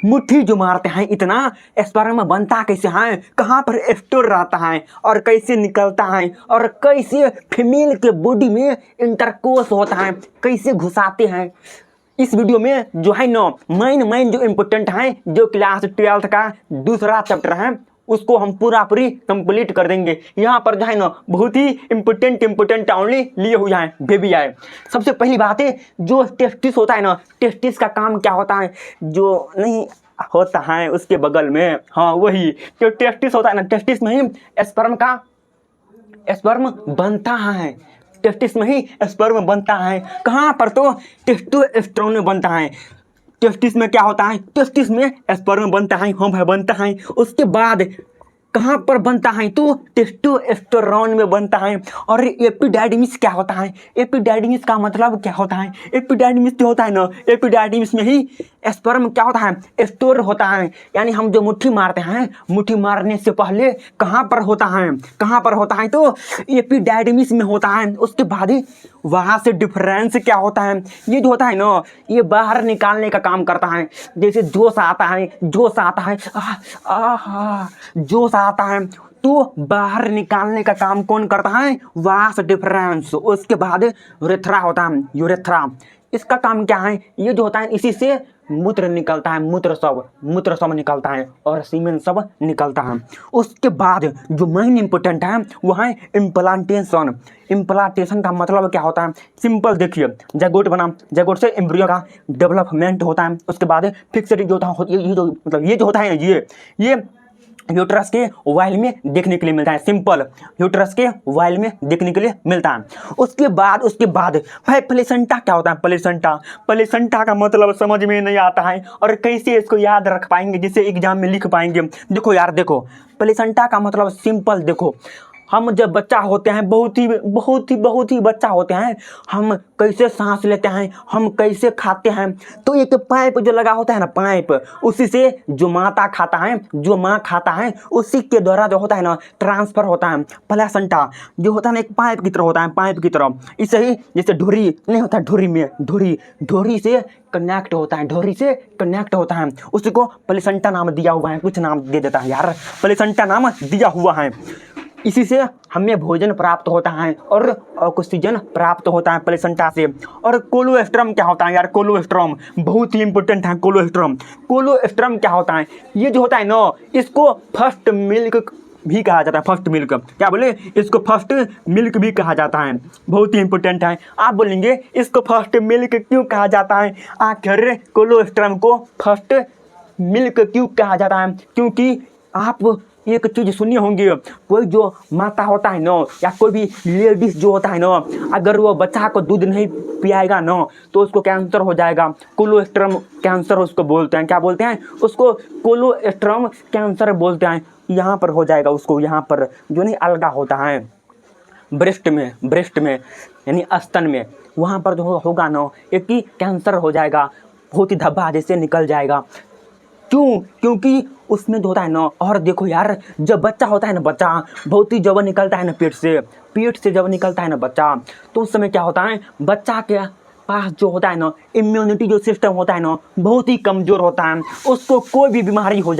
मुट्ठी जो मारते हैं इतना स्पर्म बनता कैसे है, कहाँ पर स्टोर रहता है और कैसे निकलता है और कैसे फीमेल के बॉडी में इंटरकोर्स होता है, कैसे घुसाते हैं। इस वीडियो में जो है ना मेन जो इम्पोर्टेंट है, जो क्लास 12th का दूसरा चैप्टर है उसको हम पूरी कंप्लीट कर देंगे। यहाँ पर जो है ना बहुत ही इम्पोर्टेंट ओनली लिए हुए हैं बेबी आए। सबसे पहली बात है जो टेस्टिस होता है ना, टेस्टिस का काम क्या होता है, जो नहीं होता है उसके बगल में, हाँ वही जो टेस्टिस होता है ना, टेस्टिस में ही स्पर्म बनता है, टेस्टिस में ही स्पर्म बनता है। कहाँ पर, तो टेस्टोस्टेरोन में बनता है। टेस्टिस में क्या होता है, टेस्टिस में स्पर्म बनता है, हाँ भाई बनता है। उसके बाद कहाँ पर बनता है, तो टेस्टोस्टेरोन में बनता है। और एपिडाइडिमिस क्या होता है, एपिडाइडिमिस का मतलब क्या होता है, एपिडाइडिमिस जो होता है ना, एपिडाइडिमिस में ही स्पर्म क्या होता है, स्टोर होता है। यानी हम जो मुट्ठी मारते हैं, मुट्ठी मारने से पहले कहाँ पर होता है, कहाँ पर होता है, तो एपिडाइडिमिस में होता है। उसके बाद वहाँ से डिफरेंस क्या होता है, ये जो होता है ना ये बाहर निकालने का काम करता है। जैसे जोश आता है, जोश आता है तो बाहर निकालने का काम कौन करता है, वास डिफरेंस। उसके बाद यूरेथ्रा होता है, यूरेथ्रा, इसका काम क्या है, ये जो होता है इसी से मूत्र निकलता है, मूत्र सब निकलता है और सीमेन सब निकलता है। उसके बाद जो मेन इंपॉर्टेंट है वो है इम्प्लांटेशन। इम्प्लांटेशन का मतलब क्या होता है, सिंपल देखिए, जैगोट बना, जैगोट से एम्ब्रियो का डेवलपमेंट होता है। उसके बाद फिक्सड जो होता है, ये जो होता है ये यूट्रस के वाइल में देखने के लिए मिलता है, सिंपल यूट्रस के वाइल में देखने के लिए मिलता है। उसके बाद भाई प्लेसेंटा क्या होता है, प्लेसेंटा का मतलब समझ में नहीं आता है और कैसे इसको याद रख पाएंगे जिससे एग्जाम में लिख पाएंगे। देखो यार, देखो प्लेसेंटा का मतलब सिंपल, देखो हम जब बच्चा होते हैं, बहुत ही बच्चा होते हैं, हम कैसे सांस लेते हैं, हम कैसे खाते हैं, तो एक पाइप जो लगा होता है ना, पाइप, उसी से जो माता खाता है, जो माँ खाता है, उसी के द्वारा जो होता है ना ट्रांसफर होता है। प्लेसेंटा जो होता है ना एक पाइप की तरह होता है, पाइप की तरह। इसे ही जैसे ढोरी नहीं होता, ढोरी से कनेक्ट होता है, ढोरी से कनेक्ट होता है, उसी को प्लेसेंटा नाम दिया हुआ है, कुछ नाम दे देता है यार, प्लेसेंटा नाम दिया हुआ है। इसी से हमें भोजन प्राप्त होता है और ऑक्सीजन प्राप्त होता है प्लेसेंटा से। और कोलोस्ट्रम क्या होता है यार, कोलोस्ट्रम बहुत ही इंपॉर्टेंट है। कोलोस्ट्रम क्या होता है, ये जो होता है ना इसको फर्स्ट मिल्क भी कहा जाता है, फर्स्ट मिल्क, क्या बोले, इसको फर्स्ट मिल्क भी कहा जाता है, बहुत ही इंपॉर्टेंट है। आप बोलेंगे इसको फर्स्ट मिल्क क्यों कहा जाता है, आखिर कोलोस्ट्रम को फर्स्ट मिल्क क्यों कहा जाता है, क्योंकि आप एक चीज सुनी होंगी, कोई जो माता होता है ना या कोई भी लेडीज जो होता है ना, अगर वो बच्चा को दूध नहीं पियाएगा ना तो उसको कैंसर हो जाएगा। कोलोस्ट्रम कैंसर उसको बोलते हैं, क्या बोलते हैं उसको, कोलोस्ट्रम कैंसर बोलते हैं। यहाँ पर हो जाएगा उसको, यहाँ पर जो नहीं अलगा होता है ब्रेस्ट में यानी स्तन में, वहाँ पर जो होगा ना एक ही कैंसर हो जाएगा, बहुत ही धब्बा जैसे निकल जाएगा। क्योंकि उसमें जो होता है ना, और देखो यार जब बच्चा होता है ना, बच्चा बहुत ही जब निकलता है ना पेट से जब निकलता है ना बच्चा, तो उस समय क्या होता है, बच्चा के पास जो होता है ना इम्यूनिटी जो सिस्टम होता है ना बहुत ही कमज़ोर होता है, उसको कोई भी बीमारी हो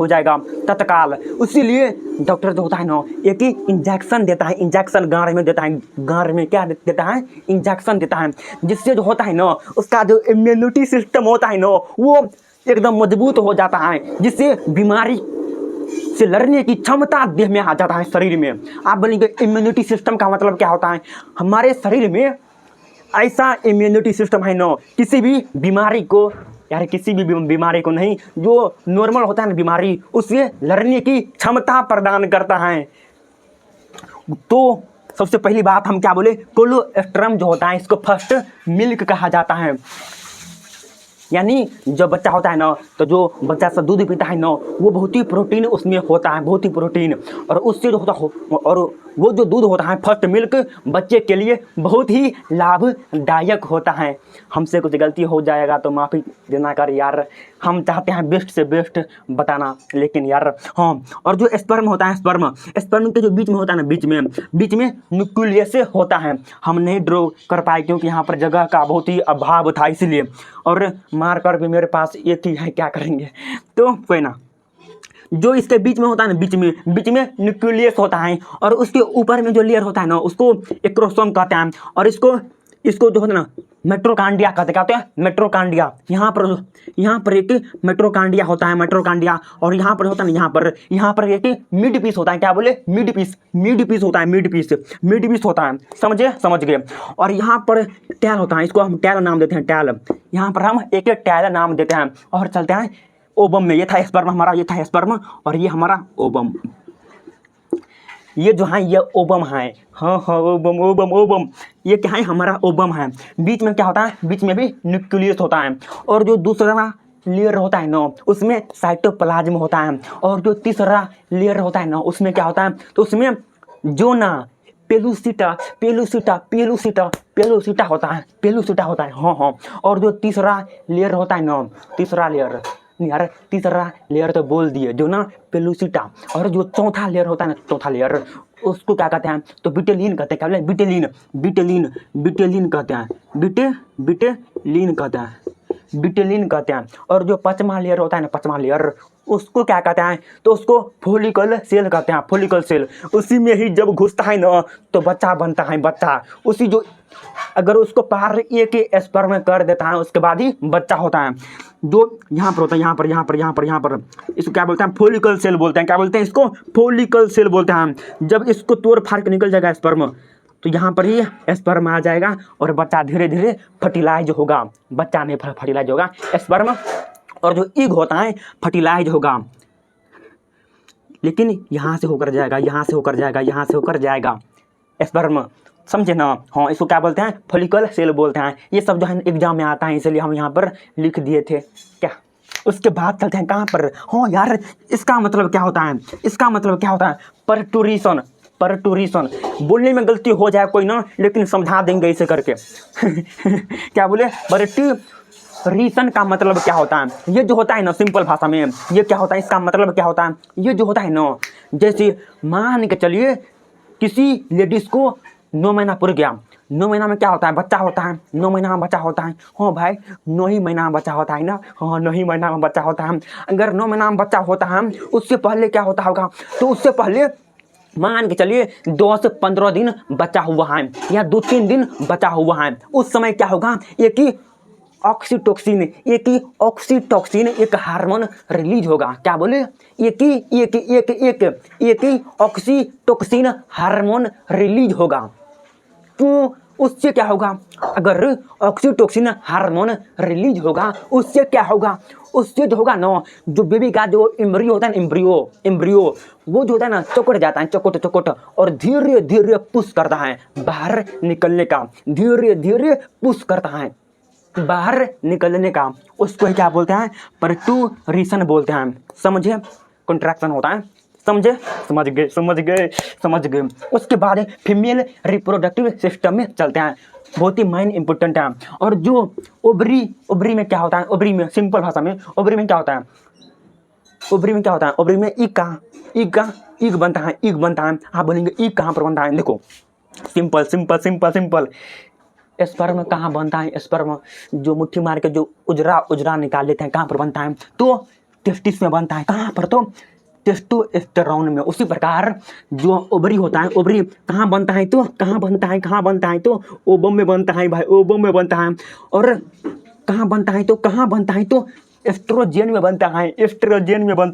जाएगा तत्काल। इसीलिए डॉक्टर जो होता है ना एक ही इंजेक्शन देता है, इंजेक्शन गाँड में देता है, गाँड में क्या देता है, इंजेक्शन देता है, जिससे जो होता है ना उसका जो इम्यूनिटी सिस्टम होता है ना वो एकदम मजबूत हो जाता है, जिससे बीमारी से लड़ने की क्षमता देह में आ जाता है, शरीर में। आप बोलेंगे इम्यूनिटी सिस्टम का मतलब क्या होता है, हमारे शरीर में ऐसा इम्यूनिटी सिस्टम है ना किसी भी बीमारी को, यार किसी भी बीमारी को नहीं, जो नॉर्मल होता है ना बीमारी, उससे लड़ने की क्षमता प्रदान करता है। तो सबसे पहली बात हम क्या बोले, कोलोस्ट्रम जो होता है इसको फर्स्ट मिल्क कहा जाता है। यानी जब बच्चा होता है ना तो जो बच्चा से दूध पीता है ना वो बहुत ही प्रोटीन उसमें होता है, बहुत ही प्रोटीन, और उससे जो होता है और वो जो दूध होता है फर्स्ट मिल्क बच्चे के लिए बहुत ही लाभदायक होता है। हमसे कुछ गलती हो जाएगा तो माफ़ी देना कर यार, हम चाहते हैं बेस्ट से बेस्ट बताना, लेकिन यार हाँ। और जो स्पर्म होता है, स्पर्म के जो बीच में होता है ना, बीच में न्यूक्लियस होता है। हम नहीं ड्रॉ कर पाए क्योंकि यहाँ पर जगह का बहुत ही अभाव था, इसलिए। और मार्कर भी मेरे पास एक ही है, क्या करेंगे, तो कोई ना। जो इसके बीच में होता है ना, बीच में न्यूक्लियस होता है, और उसके ऊपर में जो लेयर होता है ना, उसको एक्रोसोम कहते हैं। और इसको जो होता है ना, मेट्रोकांडिया कहते हैं, मेट्रोकांडिया। यहाँ पर एक मेट्रोकांडिया होता है, मेट्रोकांडिया। और यहाँ पर होता है ना, यहाँ पर एक मिड पीस होता है। क्या बोले? मिड पीस होता है, मिड पीस होता है। समझ गए। और यहाँ पर टैल होता है, इसको हम टैल नाम देते हैं, टैल। यहाँ पर हम एक टैल नाम देते हैं। और चलते हैं ओबम में। ये था स्पर्म हमारा, ये था स्पर्म, और ये हमारा ओबम। ये जो है ये ओबम है। हाँ ओबम। ये क्या है? हमारा ओबम है। बीच में क्या होता है? बीच में भी न्यूक्लियस होता है। और जो दूसरा लेयर होता है ना, उसमें साइटोप्लाज्म होता है। और जो तीसरा लेयर होता है ना, उसमें क्या होता है? तो उसमें जो ना पेलुसिटा होता है। हाँ। और जो तीसरा लेयर होता है ना, तीसरा लेयर तो बोल दिए, जो ना पेलुसिटा। और जो चौथा लेयर होता है ना, चौथा लेयर, उसको क्या कहते हैं? तो बिटेलिन कहते हैं। क्या बोले? बिटेलिन कहते हैं, बिटेलिन कहते हैं। और जो पांचवा लेयर होता है ना, पांचवा लेयर, उसको क्या कहते हैं? तो उसको फोलिकल सेल कहते हैं, फोलिकल सेल। उसी में ही जब घुसता है ना, तो बच्चा बनता है, बच्चा। उसी जो अगर उसको पार एक स्पर्म कर देता है, उसके बाद ही बच्चा होता है। जो यहाँ पर होता है, यहाँ पर इसको क्या बोलते हैं? फोलिकल सेल बोलते हैं। क्या बोलते हैं इसको? फोलिकल सेल बोलते हैं। जब इसको तोड़ फाड़ के निकल जाएगा स्पर्म, तो यहाँ पर ही स्पर्म आ जाएगा, और बच्चा धीरे धीरे फर्टिलाइज होगा। बच्चा नहीं, फर्टिलाइज होगा स्पर्म। और जो इग होता है, फर्टिलाइज होगा, लेकिन यहाँ से होकर जाएगा स्पर्म। समझे ना? हाँ, इसको क्या बोलते हैं? फोलिकल सेल बोलते हैं। ये सब जो है एग्जाम में आता है, इसलिए हम यहाँ पर लिख दिए थे। क्या उसके बाद चलते हैं कहाँ पर? हाँ यार, इसका मतलब क्या होता है? परटूरिशन। बोलने में गलती हो जाए कोई ना, लेकिन समझा देंगे इसे करके। क्या बोले? परटूरिशन का मतलब क्या होता है? ये जो होता है ना, सिंपल भाषा में ये क्या होता है? इसका मतलब क्या होता है? ये जो होता है ना, जैसे मान के चलिए किसी लेडीज को 9 महीना पूरा गया। 9 महीना में क्या होता है? बच्चा होता है। 9 महीना में बच्चा होता है। हाँ भाई, 9 ही महीना में बच्चा होता है ना। हाँ, 9 ही महीना में बच्चा होता है। अगर 9 महीना में बच्चा होता है, उससे पहले क्या होता होगा? तो उससे पहले मान के चलिए 2 से 15 दिन बच्चा हुआ है, या 2-3 दिन बच्चा हुआ है। उस समय क्या होगा? एक ही ऑक्सीटोक्सिन, एक हार्मोन रिलीज होगा। क्या बोले? एक ही ऑक्सीटोक्सिन हार्मोन रिलीज होगा। तो उससे क्या होगा? अगर ऑक्सीटोक्सिन हार्मोन रिलीज होगा, उससे क्या होगा? उससे जो होगा ना, जो बेबी का जो एम्ब्रियो होता है ना, एम्ब्रियो वो जो होता है ना, चौकट जाता है, चौकट, और धीरे धीरे पुश करता है बाहर निकलने का, धीरे पुश करता है बाहर निकलने का। उसको क्या बोलते हैं? परटूरिशन बोलते हैं। समझे? कंट्रैक्शन होता है। समझ गए। उसके बाद फीमेल रिप्रोडक्टिव सिस्टम में चलते हैं। बहुत ही मेन इंपॉर्टेंट है। और जो ओवरी में क्या होता है? ओवरी में सिंपल भाषा में ओवरी में क्या होता है? ओवरी में ईग बनता है। आप बोलेंगे ईग कहाँ पर बनता है? देखो, सिंपल। स्पर्म कहाँ बनता है? स्पर्म जो मुट्ठी मार के जो उजरा निकाल लेते हैं, कहाँ पर बनता है? तो टेस्टिस में बनता है। कहाँ पर? तो टेस्टोस्टेरोन में। उसी प्रकार जो ओवरी होता है, ओवरी कहाँ बनता है? तो कहाँ बनता है? तो ओबम में बनता है भाई, ओबम में बनता है। और कहाँ बनता है? तो एस्ट्रोजन में बनता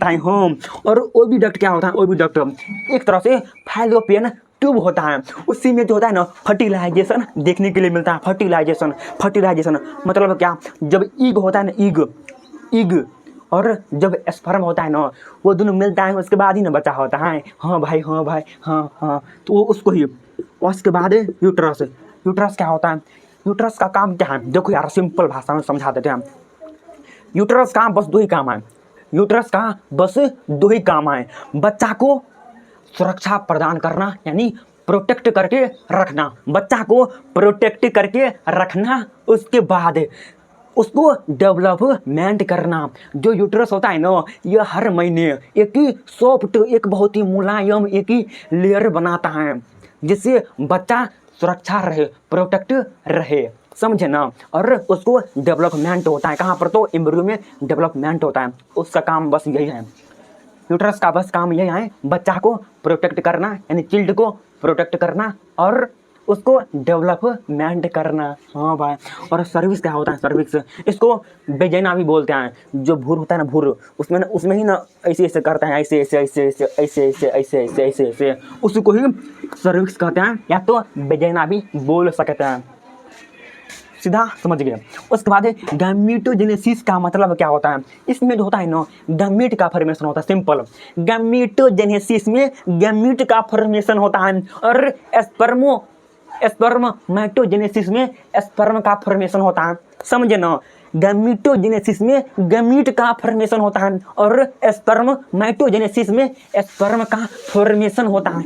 है। हाँ। और ओविडक्ट क्या होता है? ओविडक्ट एक तरह से फैलोपियन ट्यूब होता है। उसी में जो होता है ना, फर्टिलाइजेशन देखने के लिए मिलता है। फर्टिलाइजेशन मतलब क्या? जब ईग होता है ना, ईग और जब स्पर्म होता है ना, वो दोनों मिलता है, उसके बाद ही ना बच्चा होता है। हाँ भाई। तो उसको ही। उसके बाद यूट्रस क्या होता है? यूट्रस का काम क्या है? देखो यार, सिंपल भाषा में समझा देते हैं। यूट्रस का बस 2 ही काम है। बच्चा को सुरक्षा प्रदान करना, यानी प्रोटेक्ट करके रखना। उसके बाद उसको डेवलपमेंट करना। जो यूट्रस होता है ना, ये हर महीने एक ही सॉफ्ट, एक बहुत ही मुलायम एक ही लेयर बनाता है, जिससे बच्चा सुरक्षा रहे, प्रोटेक्ट रहे, समझे ना। और उसको डेवलपमेंट होता है कहाँ पर, तो एम्ब्रियो में डेवलपमेंट होता है। उसका काम बस यही है, यूट्रस का बस काम यही है, बच्चा को प्रोटेक्ट करना, यानी चिल्ड को प्रोटेक्ट करना और उसको डेवलपमेंट करना। हाँ भाई। और सर्विक्स क्या होता है, सर्विक्स इसको बेजेना भी बोलते हैं। जो भूर होता है ना, भूर, उसमें ही ना ऐसे ऐसे करते हैं, ऐसे ऐसे ऐसे ऐसे ऐसे ऐसे ऐसे ऐसे ऐसे ऐसे, उसको ही सर्विक्स कहते हैं, या तो बेजेना भी बोल सकते हैं। सीधा समझ गए। उसके बाद गैमीटोजेनेसिस का मतलब क्या होता है। इसमें जो होता है ना, गैमीट का फॉर्मेशन होता है, सिंपल। गैमीटोजेनेसिस में गैमीट का फॉर्मेशन होता है, और स्पर्मेटोजेनेसिस में स्पर्म का फॉर्मेशन होता है, समझे ना। गैमीटोजेनेसिस में गैमीट का फॉर्मेशन होता है, और स्पर्मेटोजेनेसिस में स्पर्म का फॉर्मेशन होता है।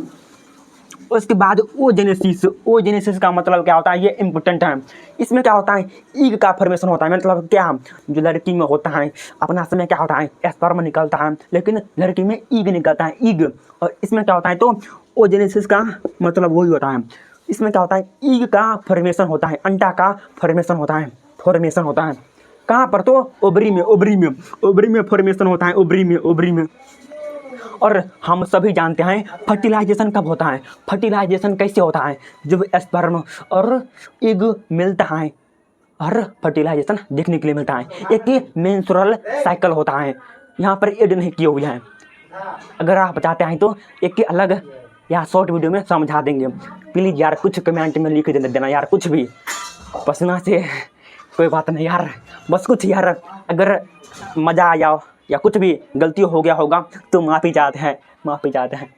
उसके बाद ओजेनेसिस का मतलब क्या होता है, ये इम्पोर्टेंट है। इसमें क्या होता है, ईग का फॉर्मेशन होता है। मतलब क्या, जो लड़की में होता है अपना समय क्या होता है, स्पर्म निकलता है, लेकिन लड़की में ईग निकलता है, ईग। और इसमें क्या होता है, तो ओजेनेसिस का मतलब वही होता है। इसमें क्या होता है, ईग का फॉर्मेशन होता है, अंडा का फॉर्मेशन होता है, कहाँ पर, तो ओवरी में फॉर्मेशन होता है, ओवरी में। और हम सभी जानते हैं फर्टिलाइजेशन कब होता है, फर्टिलाइजेशन कैसे होता है, जब स्पर्म और एग मिलता है, और फर्टिलाइजेशन देखने के लिए मिलता है। एक मेंस्ट्रुअल साइकिल होता है, यहाँ पर ऐड नहीं किए हुए हैं। अगर आप चाहते हैं तो एक अलग या शॉर्ट वीडियो में समझा देंगे। प्लीज़ यार कुछ कमेंट में लिख देना यार, कुछ भी, पसीना से कोई बात नहीं यार, बस कुछ यार। अगर मज़ा आया या कुछ भी गलती हो गया होगा तो माफ़ी चाहते हैं।